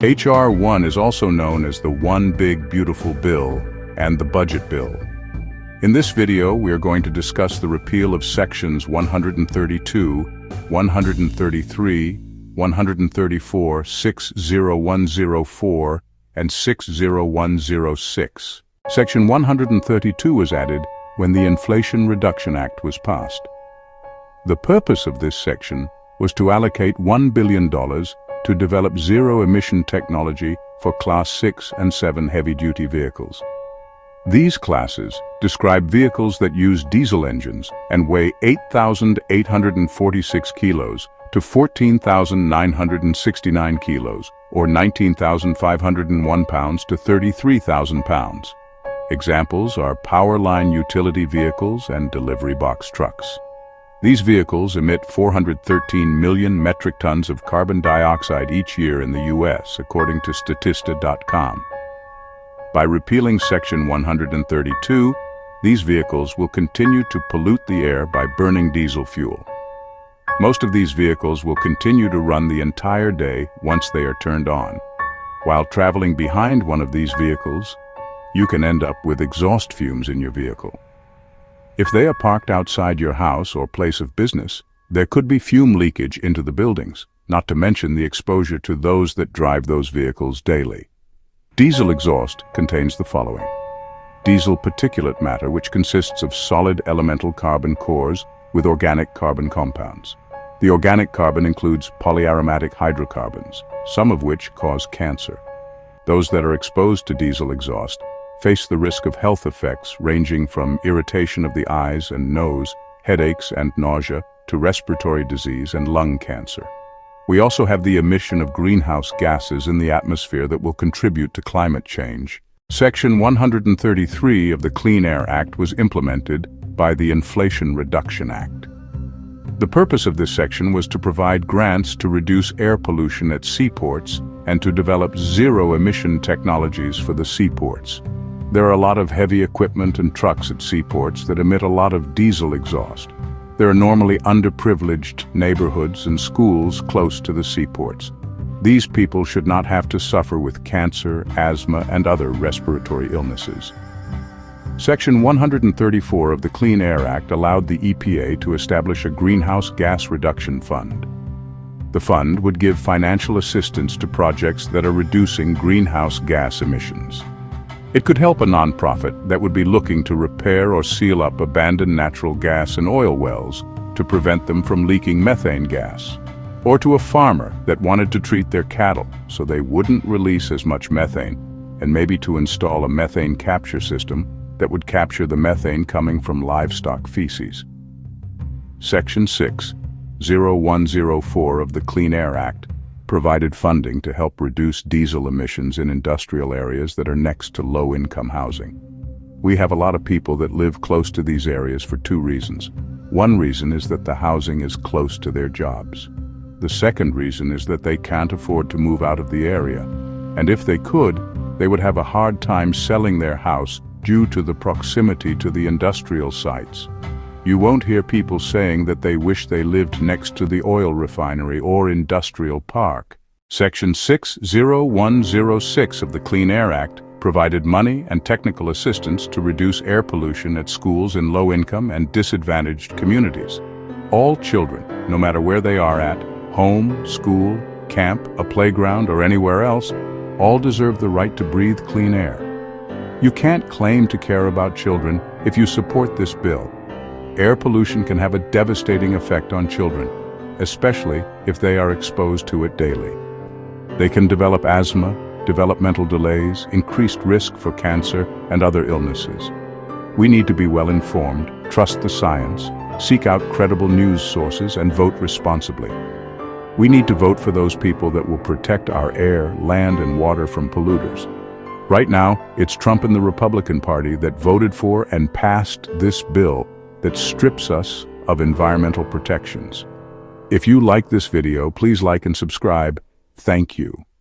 H.R. 1 is also known as the One Big Beautiful Bill and the Budget Bill. In this video, we are going to discuss the repeal of Sections 132, 133, 134, 60104, and 60106. Section 132 was added when the Inflation Reduction Act was passed. The purpose of this section was to allocate $1 billion to develop zero-emission technology for Class 6 and 7 heavy-duty vehicles. These classes describe vehicles that use diesel engines and weigh 8,846 kilos to 14,969 kilos, or 19,501 pounds to 33,000 pounds. Examples are power-line utility vehicles and delivery box trucks. These vehicles emit 413 million metric tons of carbon dioxide each year in the U.S., according to Statista.com. By repealing Section 132, these vehicles will continue to pollute the air by burning diesel fuel. Most of these vehicles will continue to run the entire day once they are turned on. While traveling behind one of these vehicles, you can end up with exhaust fumes in your vehicle. If they are parked outside your house or place of business, there could be fume leakage into the buildings, not to mention the exposure to those that drive those vehicles daily. Diesel exhaust contains the following: diesel particulate matter, which consists of solid elemental carbon cores with organic carbon compounds. The organic carbon includes polyaromatic hydrocarbons, some of which cause cancer. Those that are exposed to diesel exhaust face the risk of health effects ranging from irritation of the eyes and nose, headaches and nausea, to respiratory disease and lung cancer. We also have the emission of greenhouse gases in the atmosphere that will contribute to climate change. Section 133 of the Clean Air Act was implemented by the Inflation Reduction Act. The purpose of this section was to provide grants to reduce air pollution at seaports and to develop zero-emission technologies for the seaports. There are a lot of heavy equipment and trucks at seaports that emit a lot of diesel exhaust. There are normally underprivileged neighborhoods and schools close to the seaports. These people should not have to suffer with cancer, asthma, and other respiratory illnesses. Section 134 of the Clean Air Act allowed the EPA to establish a greenhouse gas reduction fund. The fund would give financial assistance to projects that are reducing greenhouse gas emissions. It could help a nonprofit that would be looking to repair or seal up abandoned natural gas and oil wells to prevent them from leaking methane gas, or to a farmer that wanted to treat their cattle so they wouldn't release as much methane, and maybe to install a methane capture system that would capture the methane coming from livestock feces. Section 60104 of the Clean Air Act provided funding to help reduce diesel emissions in industrial areas that are next to low-income housing. We have a lot of people that live close to these areas for two reasons. One reason is that the housing is close to their jobs. The second reason is that they can't afford to move out of the area, and if they could, they would have a hard time selling their house due to the proximity to the industrial sites. You won't hear people saying that they wish they lived next to the oil refinery or industrial park. Section 60106 of the Clean Air Act provided money and technical assistance to reduce air pollution at schools in low-income and disadvantaged communities. All children, no matter where they are at, home, school, camp, a playground, or anywhere else, all deserve the right to breathe clean air. You can't claim to care about children if you support this bill. Air pollution can have a devastating effect on children, especially if they are exposed to it daily. They can develop asthma, developmental delays, increased risk for cancer, and other illnesses. We need to be well informed, trust the science, seek out credible news sources, and vote responsibly. We need to vote for those people that will protect our air, land, and water from polluters. Right now, it's Trump and the Republican Party that voted for and passed this bill that strips us of environmental protections. If you like this video, please like and subscribe. Thank you.